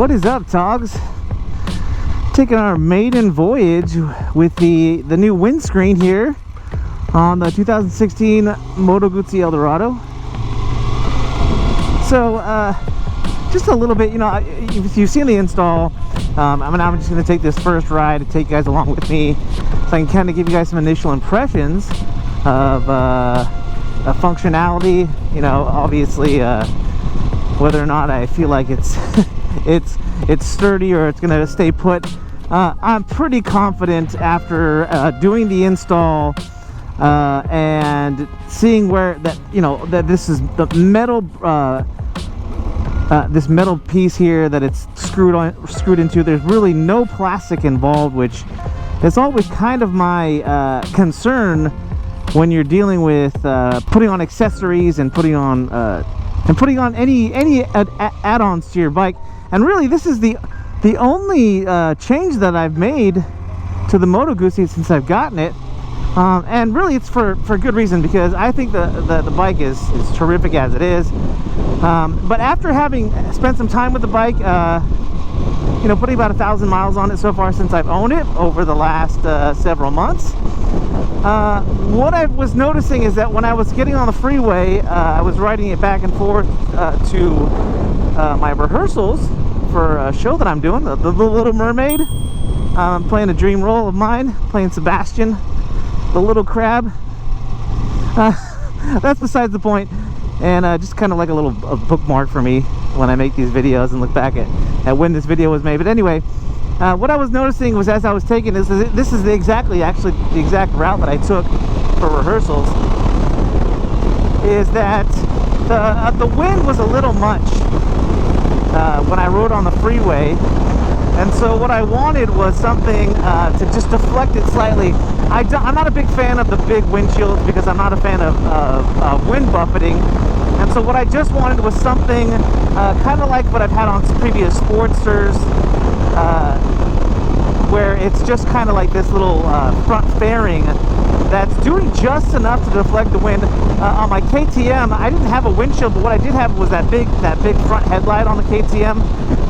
What is up, T.O.Gs? Taking our maiden voyage with the new windscreen here on the 2016 Moto Guzzi Eldorado. So just a little bit, you know, if you've seen the install, I'm just going to take this first ride to take you guys along with me so I can kind of give you guys some initial impressions of functionality. You know, obviously whether or not I feel like it's it's sturdy or it's going to stay put. I'm pretty confident after doing the install and seeing where that, you know, that this is the metal this metal piece here that it's screwed into. There's really no plastic involved, which is always kind of my concern when you're dealing with putting on accessories and putting on any add-ons to your bike. And really, this is the only change that I've made to the Moto Guzzi since I've gotten it. And really it's for good reason, because I think the bike is terrific as it is. But after having spent some time with the bike, you know, putting about 1,000 miles on it so far since I've owned it over the last several months, what I was noticing is that when I was getting on the freeway, I was riding it back and forth to my rehearsals for a show that I'm doing, the Little Mermaid. I'm playing a dream role of mine, playing Sebastian, the little crab. That's besides the point, and just kind of like a little bookmark for me when I make these videos and look back at when this video was made. But anyway, what I was noticing was, as I was taking this is actually the exact route that I took for rehearsals, is that the wind was a little much when I rode on the freeway. And so what I wanted was something to just deflect it slightly. I'm not a big fan of the big windshields because I'm not a fan of wind buffeting. And so what I just wanted was something kind of like what I've had on some previous Sportsters, where it's just kind of like this little front fairing that's doing just enough to deflect the wind. On my KTM, I didn't have a windshield, but what I did have was that big front headlight on the KTM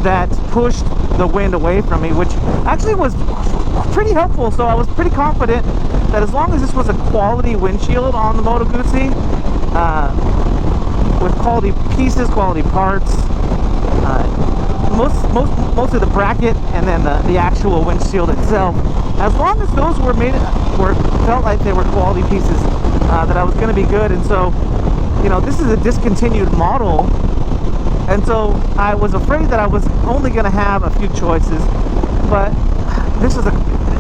that pushed the wind away from me, which actually was pretty helpful. So I was pretty confident that as long as this was a quality windshield on the Moto Guzzi, with quality pieces, quality parts, most of the bracket and then the actual windshield itself, as long as those felt like they were quality pieces, that I was going to be good. And so, you know, this is a discontinued model, and so I was afraid that I was only going to have a few choices. But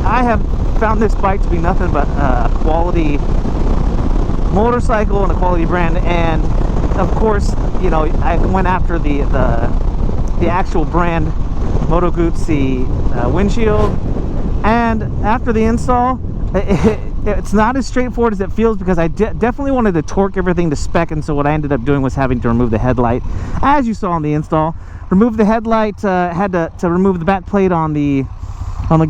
I have found this bike to be nothing but a quality motorcycle and a quality brand. And of course, you know, I went after the actual brand Moto Guzzi windshield. And after the install, it's not as straightforward as it feels, because I definitely wanted to torque everything to spec. And so what I ended up doing was having to remove the headlight, as you saw on the install. Remove the headlight, had to remove the back plate on the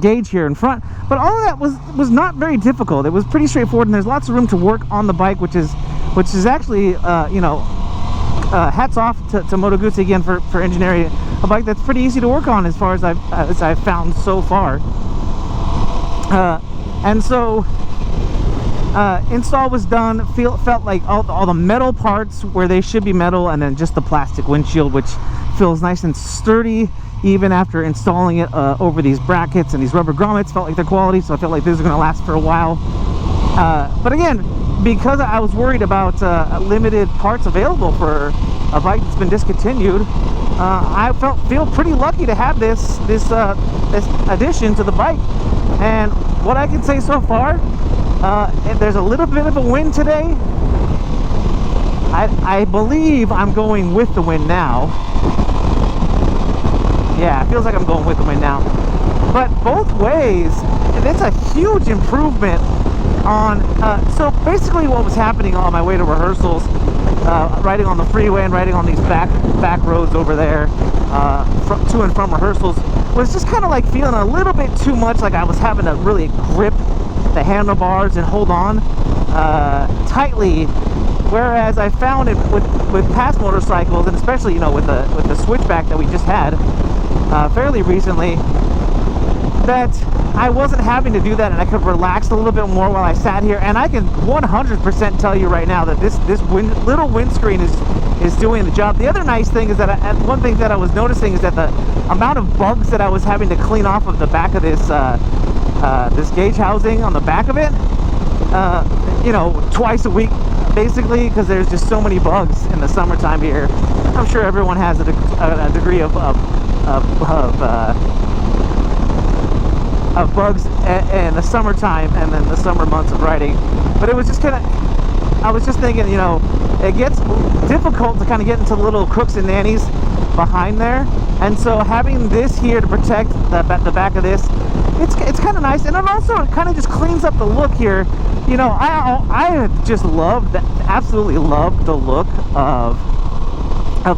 gauge here in front. But all of that was not very difficult. It was pretty straightforward, and there's lots of room to work on the bike, which is actually, you know, hats off to Moto Guzzi again for engineering a bike that's pretty easy to work on, as far as I've found so far. And so install was done. Felt like all the metal parts where they should be metal, and then just the plastic windshield, which feels nice and sturdy even after installing it over these brackets, and these rubber grommets felt like they're quality. So I felt like this is going to last for a while. But again, because I was worried about limited parts available for a bike that's been discontinued, I feel pretty lucky to have this addition to the bike. And what I can say so far, there's a little bit of a wind today. I believe I'm going with the wind now. Yeah, it feels like I'm going with the wind now. But both ways, it's a huge improvement on. So basically, what was happening on my way to rehearsals, riding on the freeway and riding on these back roads over there, to and from rehearsals, was just kind of like feeling a little bit too much like I was having to really grip the handlebars and hold on tightly. Whereas I found it with past motorcycles, and especially, you know, with the switchback that we just had, fairly recently, that I wasn't having to do that, and I could relax a little bit more while I sat here. And I can 100% tell you right now that this little windscreen is doing the job. The other nice thing is that one thing that I was noticing is that the amount of bugs that I was having to clean off of the back of this this gauge housing on the back of it, you know, twice a week basically, because there's just so many bugs in the summertime here. I'm sure everyone has a degree of bugs in the summertime and then the summer months of riding. But it was just kind of, I was just thinking, you know, it gets difficult to kind of get into the little crooks and nannies behind there, and so having this here to protect the back of this, it's kind of nice. And it also kind of just cleans up the look here. You know, I just absolutely love the look of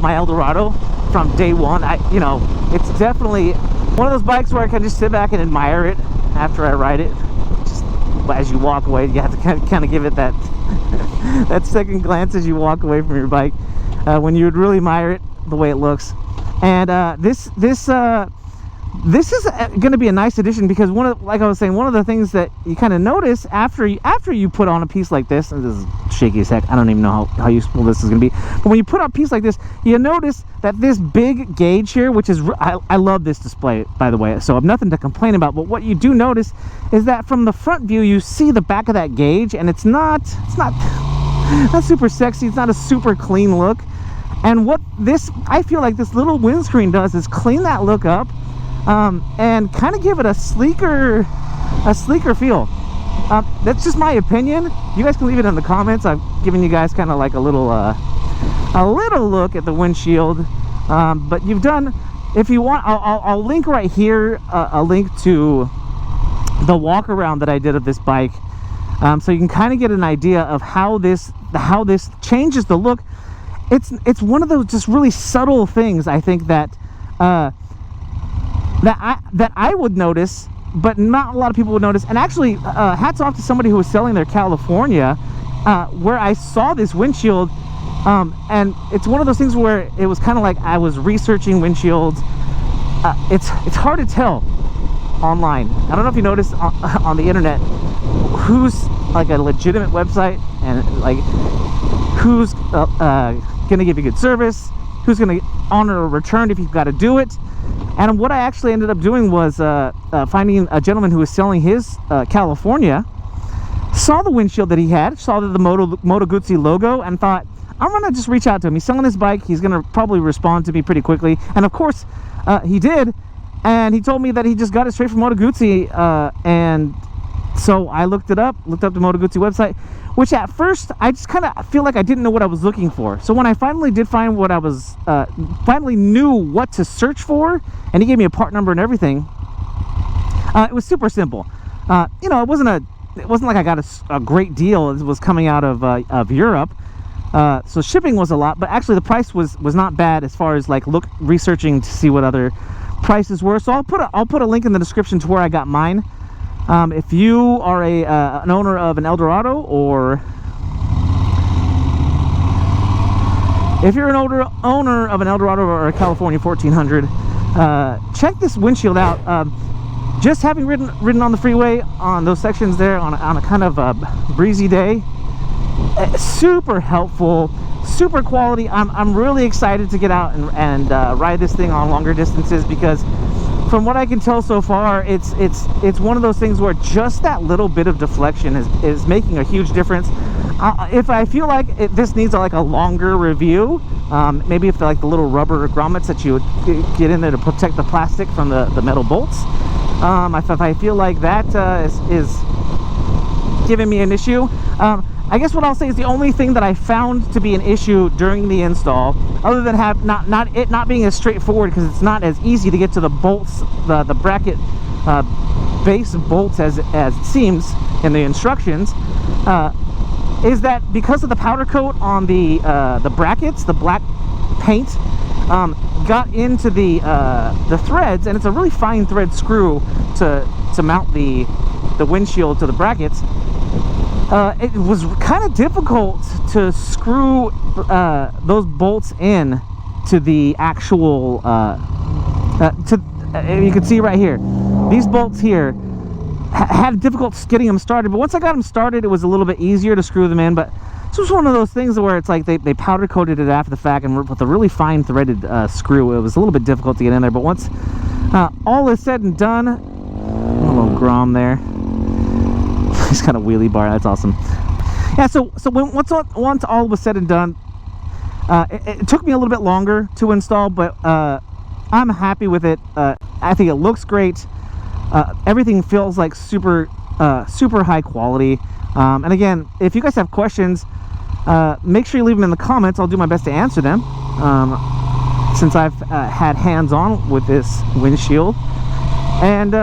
my Eldorado from day one. You know, it's definitely one of those bikes where I can just sit back and admire it after I ride it. Just as you walk away, you have to kind of give it that that second glance as you walk away from your bike, when you would really admire it, the way it looks. And this is going to be a nice addition, because like I was saying, one of the things that you kind of notice after you put on a piece like this, and this is shaky as heck, I don't even know how useful this is going to be, but when you put on a piece like this, you notice that this big gauge here, which is, I love this display, by the way, so I have nothing to complain about, but what you do notice is that from the front view, you see the back of that gauge, and it's not super sexy, it's not a super clean look. And what I feel like this little windscreen does is clean that look up, and kind of give it a sleeker feel. That's just my opinion. You guys can leave it in the comments. I've given you guys kind of like a little look at the windshield, but you've done, if you want, I'll link right here a link to the walk around that I did of this bike, so you can kind of get an idea of how this changes the look. It's one of those just really subtle things, I think, that I would notice, but not a lot of people would notice. And actually, hats off to somebody who was selling their California, where I saw this windshield, and it's one of those things where it was kind of like I was researching windshields. It's hard to tell online. I don't know if you noticed on the internet who's like a legitimate website, and like who's gonna give you good service, who's gonna honor a return if you've got to do it. And what I actually ended up doing was finding a gentleman who was selling his California, saw the windshield that he had, saw the Moto Guzzi logo, and thought, I'm gonna just reach out to him. He's selling his bike, he's gonna probably respond to me pretty quickly. And of course he did, and he told me that he just got it straight from Moto Guzzi, and so I looked up the Moto Guzzi website, which at first I just kind of feel like I didn't know what I was looking for. So when I finally did find what I was, finally knew what to search for, and he gave me a part number and everything, it was super simple. You know, it wasn't like I got a great deal. It was coming out of Europe, so shipping was a lot, but actually the price was not bad as far as like researching to see what other prices were. So I'll put a link in the description to where I got mine. If you are an owner of an Eldorado, or if you're an owner of an Eldorado or a California 1400, check this windshield out. Just having ridden on the freeway on those sections there on a kind of a breezy day, super helpful, super quality. I'm really excited to get out and ride this thing on longer distances, because from what I can tell so far, it's one of those things where just that little bit of deflection is making a huge difference. If I feel like this needs like a longer review, maybe if like the little rubber grommets that you would get in there to protect the plastic from the metal bolts, if I feel like that is giving me an issue, I guess what I'll say is the only thing that I found to be an issue during the install, other than it not being as straightforward, because it's not as easy to get to the bolts, the bracket base bolts as it seems in the instructions, is that because of the powder coat on the brackets, the black paint got into the threads, and it's a really fine thread screw to mount the windshield to the brackets. It was kind of difficult to screw those bolts in to the actual You can see right here, these bolts here had difficult getting them started, but once I got them started, it was a little bit easier to screw them in. But this was one of those things where it's like they powder coated it after the fact, and with a really fine threaded screw, it was a little bit difficult to get in there. But once all is said and done, a little Grom there. He's got a wheelie bar. That's awesome. Yeah. So once all was said and done, it took me a little bit longer to install, but I'm happy with it. I think it looks great. Everything feels like super high quality. And again, if you guys have questions, make sure you leave them in the comments. I'll do my best to answer them, since I've had hands-on with this windshield. And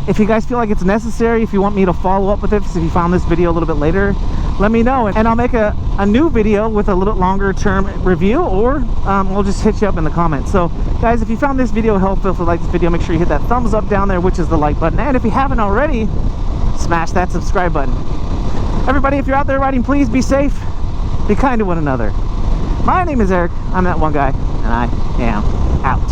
if you guys feel like it's necessary, if you want me to follow up with it, if you found this video a little bit later, let me know, and I'll make a new video with a little longer term review, or we'll just hit you up in the comments. So guys, if you found this video helpful, if you like this video, make sure you hit that thumbs up down there, which is the like button, and if you haven't already, smash that subscribe button. Everybody, if you're out there riding, please be safe, be kind to one another. My name is Eric, I'm that one guy, and I am out.